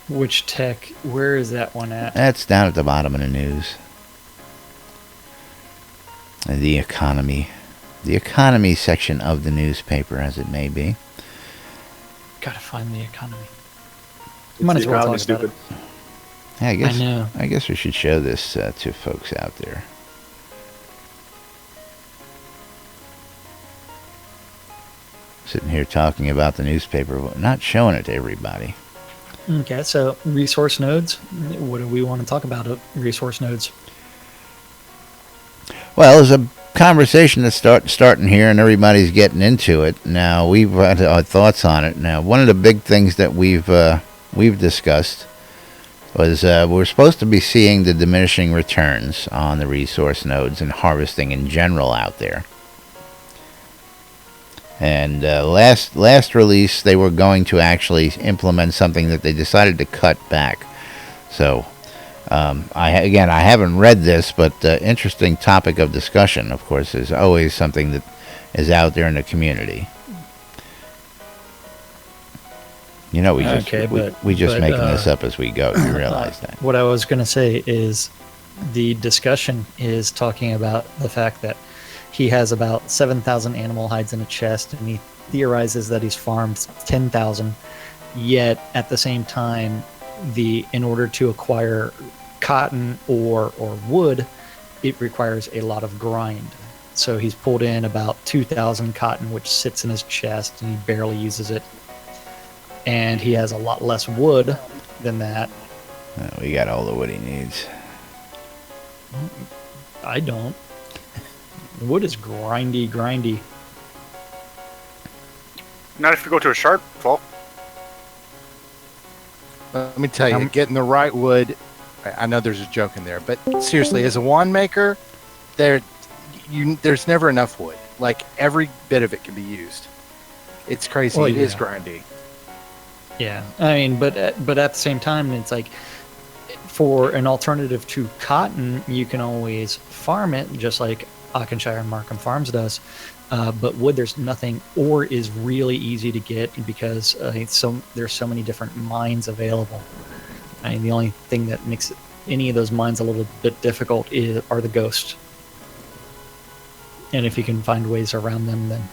Which tech? Where is that one at? That's down at the bottom of the news. The economy. The economy section of the newspaper, as it may be. Gotta find the economy. Might as well talk about it. Yeah, I guess we should show this to folks out there. Sitting here talking about the newspaper, but not showing it to everybody. Okay, so resource nodes. What do we want to talk about at resource nodes? Well, there's a conversation that's starting here, and everybody's getting into it. Now, we've had our thoughts on it. Now, one of the big things that we've discussed was we're supposed to be seeing the diminishing returns on the resource nodes and harvesting in general out there. And last release, they were going to actually implement something that they decided to cut back. So, I haven't read this, but interesting topic of discussion, of course, is always something that is out there in the community. We just making this up as we go. You realize that. What I was going to say is the discussion is talking about the fact that he has about 7,000 animal hides in a chest, and he theorizes that he's farmed 10,000. Yet at the same time, in order to acquire cotton or wood, it requires a lot of grind. So he's pulled in about 2,000 cotton, which sits in his chest, and he barely uses it. And he has a lot less wood than that. We got all the wood he needs. I don't. Wood is grindy. Not if you go to a sharp, Paul. Let me tell you, getting the right wood. I know there's a joke in there, but seriously, as a wand maker, there's never enough wood. Like every bit of it can be used. It's crazy. Well, It yeah. is grindy. Yeah, I mean, but at the same time, it's like for an alternative to cotton, you can always farm it, just like Auchenshire and Markham Farms does. But wood, there's nothing, or is really easy to get because there's so many different mines available. I mean, the only thing that makes any of those mines a little bit difficult are the ghosts. And if you can find ways around them, then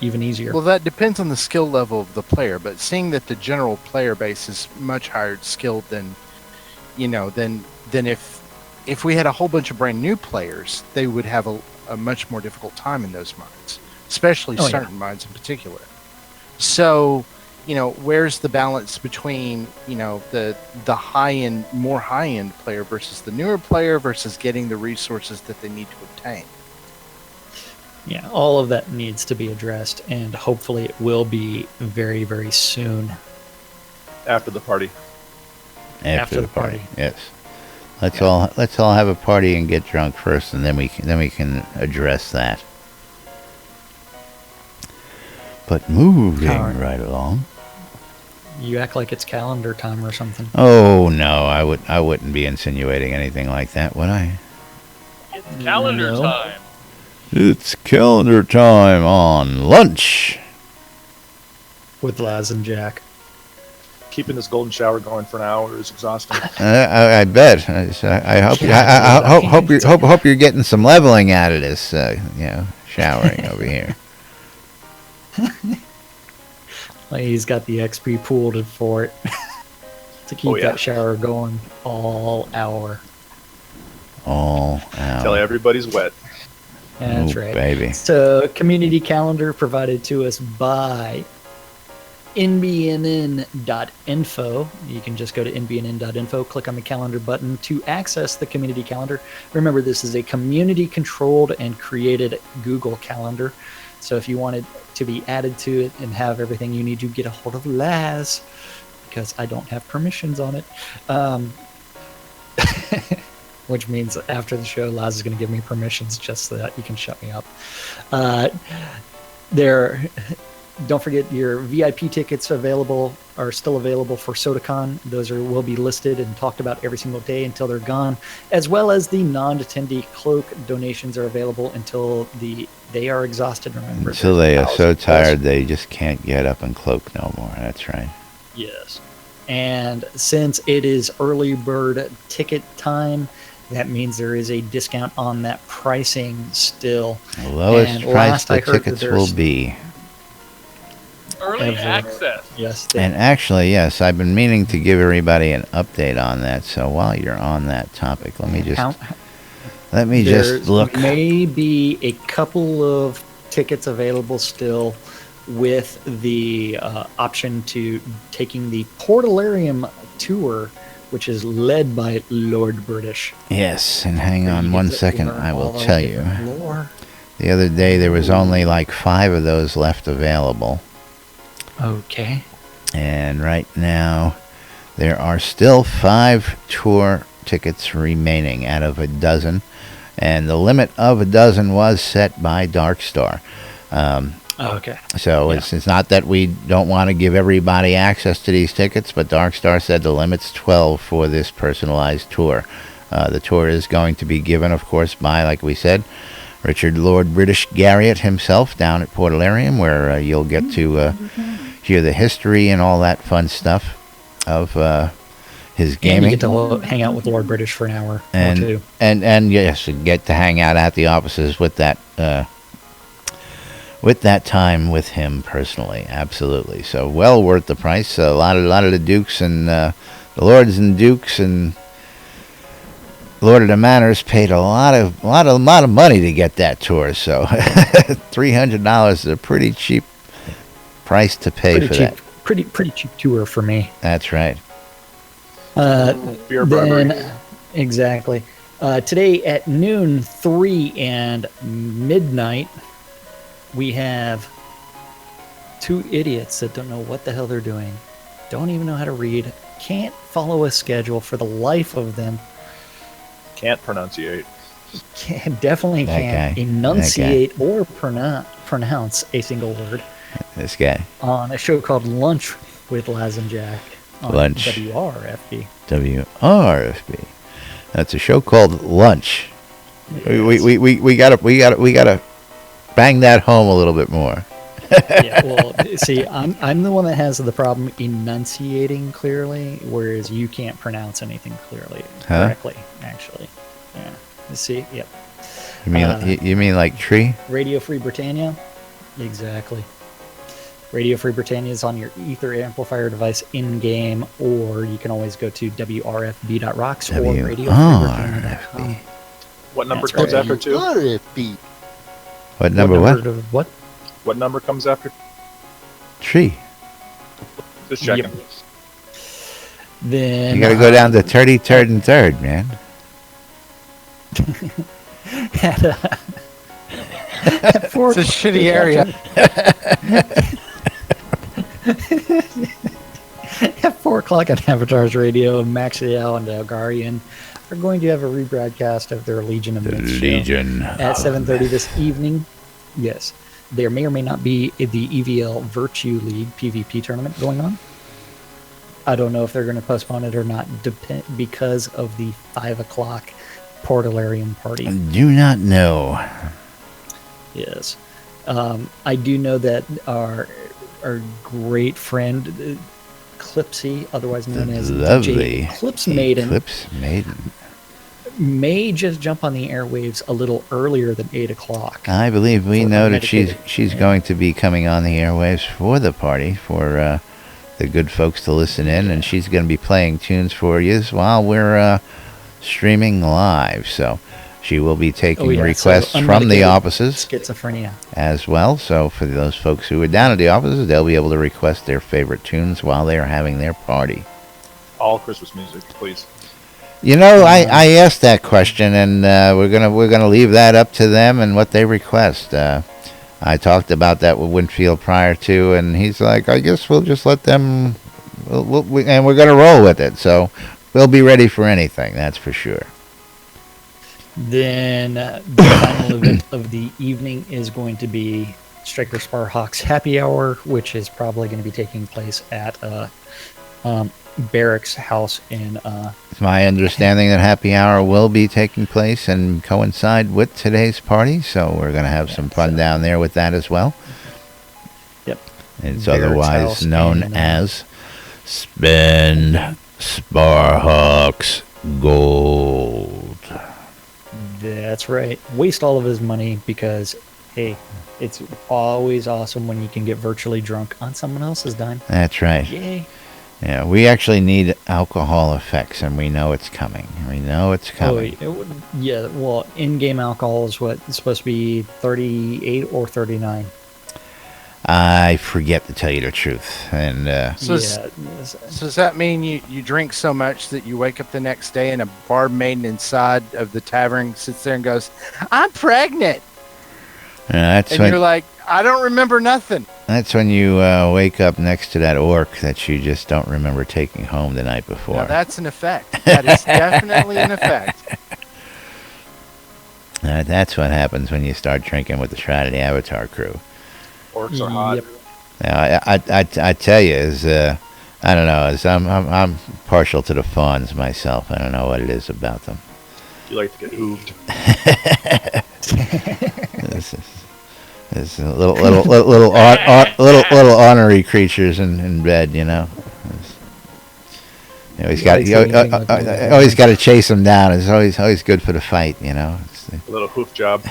even easier. Well, that depends on the skill level of the player, but seeing that the general player base is much higher skilled than if we had a whole bunch of brand new players, they would have a much more difficult time in those mines, especially certain mines in particular. So, where's the balance between, the more high-end player versus the newer player versus getting the resources that they need to obtain? Yeah, all of that needs to be addressed, and hopefully it will be very, very soon. After the party. After the party. Yes. Let's all have a party and get drunk first, and then we can address that. But moving right along. You act like it's calendar time or something. Oh no, I wouldn't be insinuating anything like that, would I? It's calendar time. It's calendar time on lunch with Laz and Jack. Keeping this golden shower going for an hour is exhausting. I bet. I hope you're getting some leveling out of this. Showering over here. Like he's got the XP pooled for it to keep that shower going all hour. All hour. Till everybody's wet. That's right, baby. So, community calendar provided to us by NBNN.info. You can just go to NBNN.info, click on the calendar button to access the community calendar. Remember, this is a community-controlled and created Google Calendar. So if you wanted to be added to it and have everything you need to, get a hold of Laz, because I don't have permissions on it. Which means after the show, Laz is going to give me permissions just so that you can shut me up. Don't forget your VIP tickets are still available for SodaCon. Those will be listed and talked about every single day until they're gone, as well as the non-attendee cloak donations are available until they are exhausted. Remember, until they are so tired they just can't get up and cloak no more. That's right. Yes. And since it is early bird ticket time, that means there is a discount on that pricing still. The lowest price the tickets will be. Early access. Yes. And actually, yes, I've been meaning to give everybody an update on that. So while you're on that topic, let me just look. There may be a couple of tickets available still with the option to taking the Portalarium tour, which is led by Lord British. Yes, and hang on one second, I will tell you. The other day there was only like 5 of those left available. Okay. And right now there are still 5 tour tickets remaining out of a dozen, and the limit of a dozen was set by Darkstar. Okay. So it's not that we don't want to give everybody access to these tickets, but Darkstar said the limit's 12 for this personalized tour. The tour is going to be given, of course, by, like we said, Richard Lord British Garriott himself down at Portalarium, where you'll get to hear the history and all that fun stuff of his gaming. And you get to hang out with Lord British for an hour or two. And yes, you get to hang out at the offices with that time with him personally. Absolutely. So well worth the price. A lot of the dukes and the lords and dukes and Lord of the Manors paid a lot of money to get that tour, so $300 is a pretty cheap price to pay Pretty for cheap, that. pretty cheap tour for me. That's right. Beer bribery. Then, exactly. Today at noon, 3 and midnight, we have two idiots that don't know what the hell they're doing, don't even know how to read, can't follow a schedule for the life of them. Can't pronunciate. Definitely That can't guy. enunciate or pronounce a single word This guy. on a show called Lunch with Laz and Jack on Lunch. WRFB. WRFB. That's a show called Lunch. We gotta bang that home a little bit more. Yeah, well, see, I'm the one that has the problem enunciating clearly, whereas you can't pronounce anything clearly correctly. Actually, yeah. See, yep. You mean like tree? Radio Free Britannia, exactly. Radio Free Britannia is on your Ether amplifier device in game, or you can always go to wrfb.rocks or radiofreebritannia.com. What number That's comes right. after 2? RFB. What number? What? What? What number comes after? Tree. Just checking. Yep. Then You gotta go down to 30, 3rd, and 3rd, man. At 4 It's a shitty area. At 4 o'clock on Avatar's Radio, Maxiel and Algarian are going to have a rebroadcast of their Legion of Myths show Legion. at 7:30 this evening. Yes, there may or may not be the EVL Virtue League PvP tournament going on. I don't know if they're going to postpone it or not, because of the 5 o'clock Portalarium party. Do not know. Yes. I do know that our great friend, Clipsy, otherwise known as Lovely DJ Clips Maiden, Eclipse Maiden. may just jump on the airwaves a little earlier than 8 o'clock. I believe we For know that unmedicated. she's going to be coming on the airwaves for the party, for the good folks to listen in, and she's going to be playing tunes for you while we're streaming live. So she will be taking requests from the unmedicated offices schizophrenia as well. So for those folks who are down at the offices, they'll be able to request their favorite tunes while they are having their party. All Christmas music, please. You know, I asked that question, and we're gonna leave that up to them and what they request. I talked about that with Winfield prior to, and he's like, I guess we'll just let them, and we're gonna roll with it. So we'll be ready for anything, that's for sure. Then the final event of the evening is going to be Striker Sparhawks Happy Hour, which is probably going to be taking place at Barrack's house in It's my understanding that Happy Hour will be taking place and coincide with today's party, so we're going to have some fun down there with that as well. Yep. It's Barrack's otherwise house known and, as Spend Sparhawks Gold. That's right. Waste all of his money because, hey, it's always awesome when you can get virtually drunk on someone else's dime. That's right. Yay. Yeah, we actually need alcohol effects, and we know it's coming. We know it's coming. Yeah, well, in-game alcohol is what? It's supposed to be 38 or 39. I forget to tell you the truth. And So does that mean you drink so much that you wake up the next day and a barmaid inside of the tavern sits there and goes, I'm pregnant. that's And when you're like, I don't remember nothing. that's when you wake up next to that orc that you just don't remember taking home the night before. Now that's an effect. That is definitely an effect. That's what happens when you start drinking with the Shroud of the Avatar crew. Orcs are hot. Yep. Now, I tell you, I don't know, I'm partial to the fawns myself. I don't know what it is about them. You like to get hooved. This is little ornery creatures in bed, you know. You always got to chase them down. It's always good for the fight, you know. A little hoof job.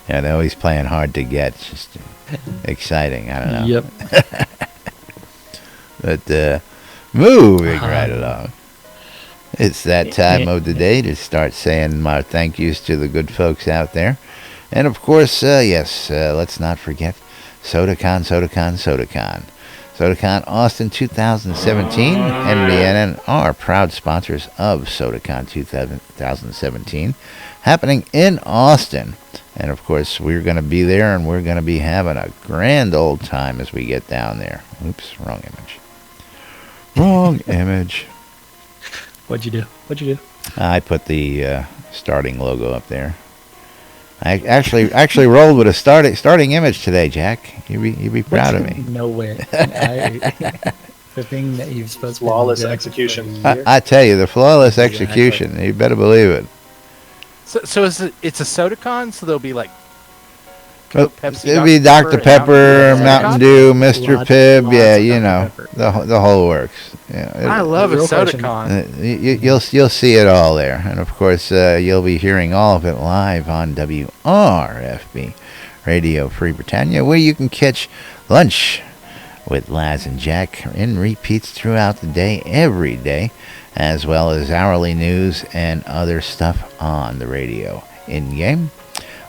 Yeah, they're always playing hard to get. It's just exciting. I don't know. Yep. But moving right along. It's that time of the day to start saying my thank yous to the good folks out there. And of course, let's not forget SodaCon. SodaCon Austin 2017. NBNN are proud sponsors of SodaCon 2017, happening in Austin. And of course, we're going to be there, and we're going to be having a grand old time as we get down there. Oops, wrong image. Wrong image. What'd you do? I put the starting logo up there. I actually rolled with a starting image today, Jack. You'd be proud of me. No way. The thing that you've supposed to flawless execution. I tell you, the flawless execution. You better believe it. So it's a SodaCon, so there'll be like Coke, Pepsi, it'll be Dr. Pepper, Mountain Dew, Mr. Pibb, the whole works. Yeah, I love a SodaCon. You'll see it all there, and of course you'll be hearing all of it live on WRFB Radio Free Britannia, where you can catch lunch with Laz and Jack in repeats throughout the day, every day, as well as hourly news and other stuff on the radio in game.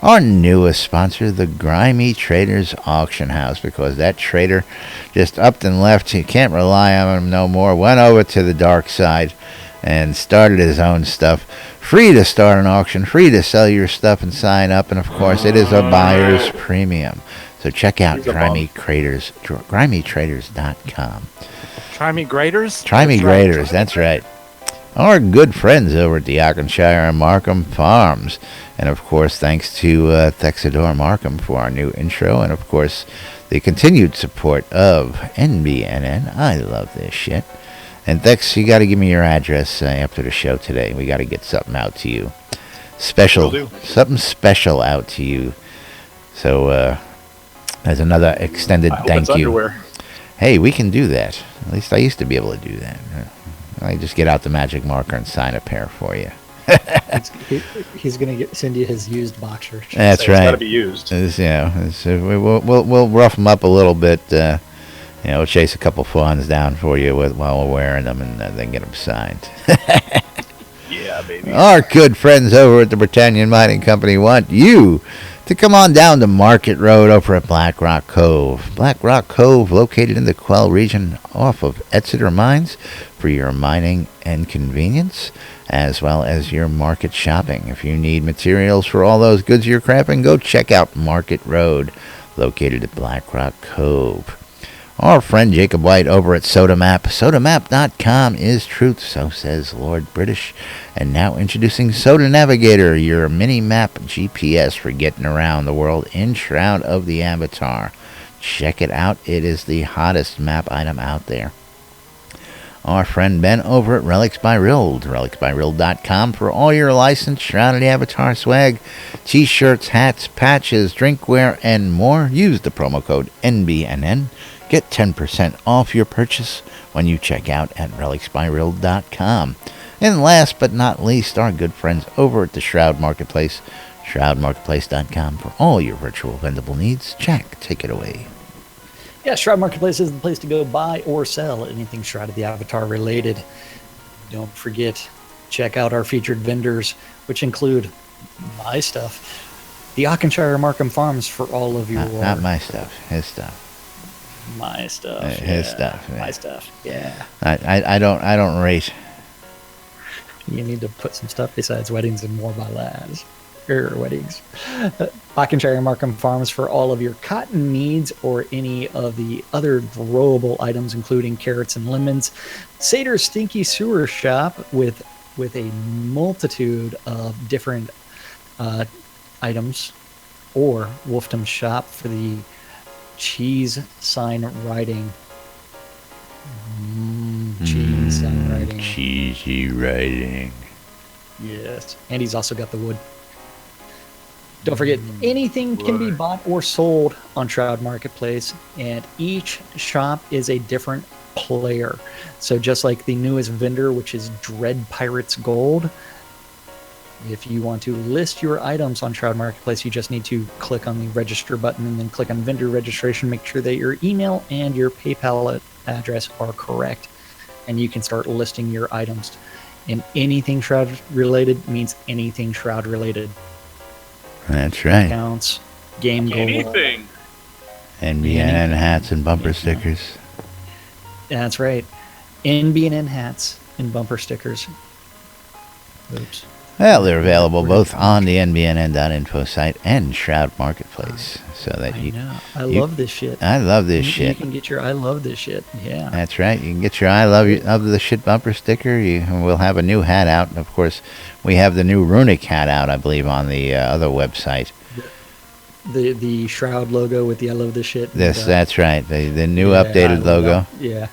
Our newest sponsor, the Grimy Traders Auction House, because that trader just upped and left. You can't rely on him no more. Went over to the dark side and started his own stuff. Free to start an auction, free to sell your stuff and sign up. And, of course, it is a buyer's premium. So check out GrimyTraders.com. Try-me graders? Try-me graders, that's right. Our good friends over at the Arkansshire and Markham Farms. And, of course, thanks to Thexador Markham for our new intro. And, of course, the continued support of NBNN. I love this shit. And, Thex, you got to give me your address after the show today. We got to get something out to you. Something special out to you. So, as another extended thank you. Underwear. Hey, we can do that. At least I used to be able to do that. I just get out the magic marker and sign a pair for you. He's gonna send you his used boxers. That's right. It's got to be used. We'll rough them up a little bit. We'll chase a couple fawns down for you while we're wearing them, and then get them signed. Yeah, baby. Our good friends over at the Britannian Mining Company want you to come on down to Market Road over at Black Rock Cove. Black Rock Cove, located in the Quell region off of Exeter Mines, for your mining and convenience, as well as your market shopping. If you need materials for all those goods you're crapping, go check out Market Road, located at Black Rock Cove. Our friend Jacob White over at SodaMap. SodaMap.com is truth, so says Lord British. And now introducing Soda Navigator, your mini-map GPS for getting around the world in Shroud of the Avatar. Check it out. It is the hottest map item out there. Our friend Ben over at Relics by Rild. RelicsByRild.com for all your licensed Shroud of the Avatar swag. T-shirts, hats, patches, drinkware, and more. Use the promo code NBNN. Get 10% off your purchase when you check out at RelicsByRild.com. And last but not least, our good friends over at the Shroud Marketplace. ShroudMarketplace.com for all your virtual vendable needs. Jack, take it away. Yeah, Shroud Marketplace is the place to go buy or sell anything Shroud of the Avatar related. Don't forget, check out our featured vendors, which include my stuff. The Arkansshire Markham Farms for all of your... Not my stuff, his stuff. My stuff. His stuff. My stuff. Yeah. I don't rate. You need to put some stuff besides weddings and more by Laz. Weddings. Arkansshire Markham Farms for all of your cotton needs or any of the other growable items, including carrots and lemons. Sater's Stinky Sewer Shop with a multitude of different items, or Wolfdom Shop for the cheese sign writing. Cheese sign writing. Cheesy writing. Yes. And he's also got the wood. Don't forget, anything can be bought or sold on Shroud Marketplace, and each shop is a different player. So just like the newest vendor, which is Dread Pirates Gold, if you want to list your items on Shroud Marketplace, you just need to click on the register button and then click on vendor registration. Make sure that your email and your PayPal address are correct, and you can start listing your items. And anything Shroud related means anything Shroud related. That's right. Accounts, game gold. Anything. NBNN hats and bumper stickers. That's right. NBNN hats and bumper stickers. Oops. Well, they're available both on the NBNN.info site and Shroud Marketplace. So that I love this shit. I love this shit. You can get your I love this shit. Yeah. That's right. You can get your I love the shit bumper sticker. We'll have a new hat out. Of course, we have the new runic hat out, I believe, on the other website. The Shroud logo with the I love this shit. That's right. The new updated logo. Yeah.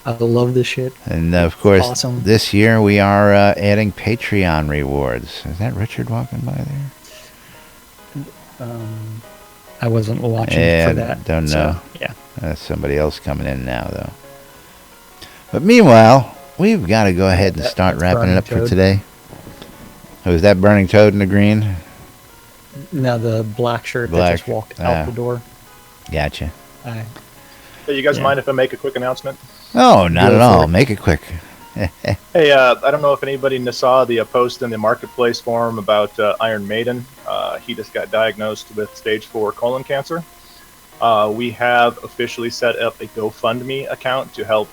I love this shit. And of course, awesome. This year we are adding Patreon rewards. Is that Richard walking by there? I wasn't watching for that. Don't know. So, yeah. Somebody else coming in now, though. But meanwhile, we've got to go ahead and start wrapping it up for today. Oh, is that Burning Toad in the green? No, the black shirt that just walked out the door. Gotcha. Hey, you guys mind if I make a quick announcement? Oh, not at all. Make it quick. Hey, I don't know if anybody saw the post in the Marketplace forum about Iron Maiden. He just got diagnosed with stage 4 colon cancer. We have officially set up a GoFundMe account to help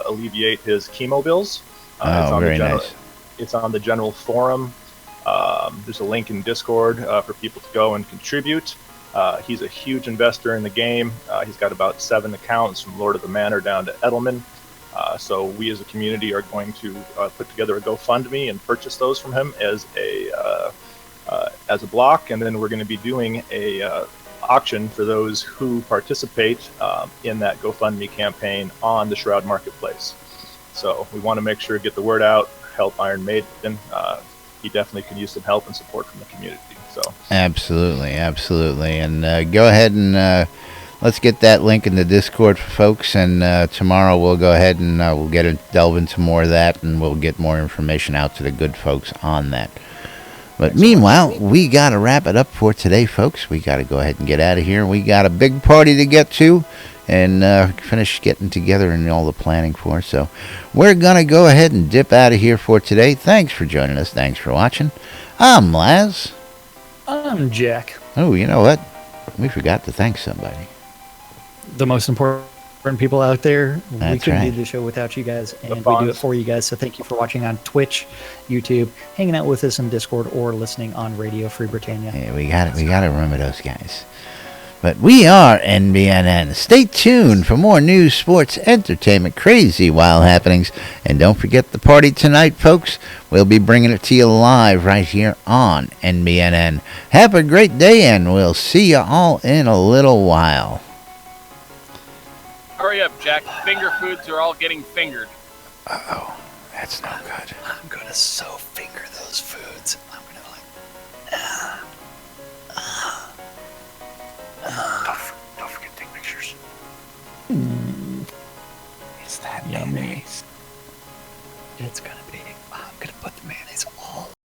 alleviate his chemo bills. Very nice. It's on the general forum. There's a link in Discord for people to go and contribute. He's a huge investor in the game. He's got about 7 accounts from Lord of the Manor down to Edelman. So we as a community are going to put together a GoFundMe and purchase those from him as a block, and then we're going to be doing a auction for those who participate in that GoFundMe campaign on the Shroud Marketplace. So we want to make sure to get the word out, help Iron Maiden. He definitely could use some help and support from the community. So absolutely, and go ahead and let's get that link in the Discord for folks, and tomorrow we'll go ahead and we'll delve into more of that, and we'll get more information out to the good folks on that. But meanwhile, we got to wrap it up for today, folks. We got to go ahead and get out of here. We got a big party to get to and finish getting together and all the planning for. So we're going to go ahead and dip out of here for today. Thanks for joining us. Thanks for watching. I'm Laz. I'm Jack. Oh, you know what? We forgot to thank somebody. The most important people out there. That's we couldn't right. do the show without you guys, and we do it for you guys. So thank you for watching on Twitch, YouTube, hanging out with us in Discord, or listening on Radio Free Britannia. Yeah, we got it. We got to remember those guys. But we are NBNN. Stay tuned for more news, sports, entertainment, crazy, wild happenings. And don't forget the party tonight, folks. We'll be bringing it to you live right here on NBNN. Have a great day, and we'll see you all in a little while. Hurry up, Jack. Finger foods are all getting fingered. Uh-oh. That's no good. I'm going to so finger those foods. I'm going to Don't forget to take pictures. Is that yummy? It's going to be.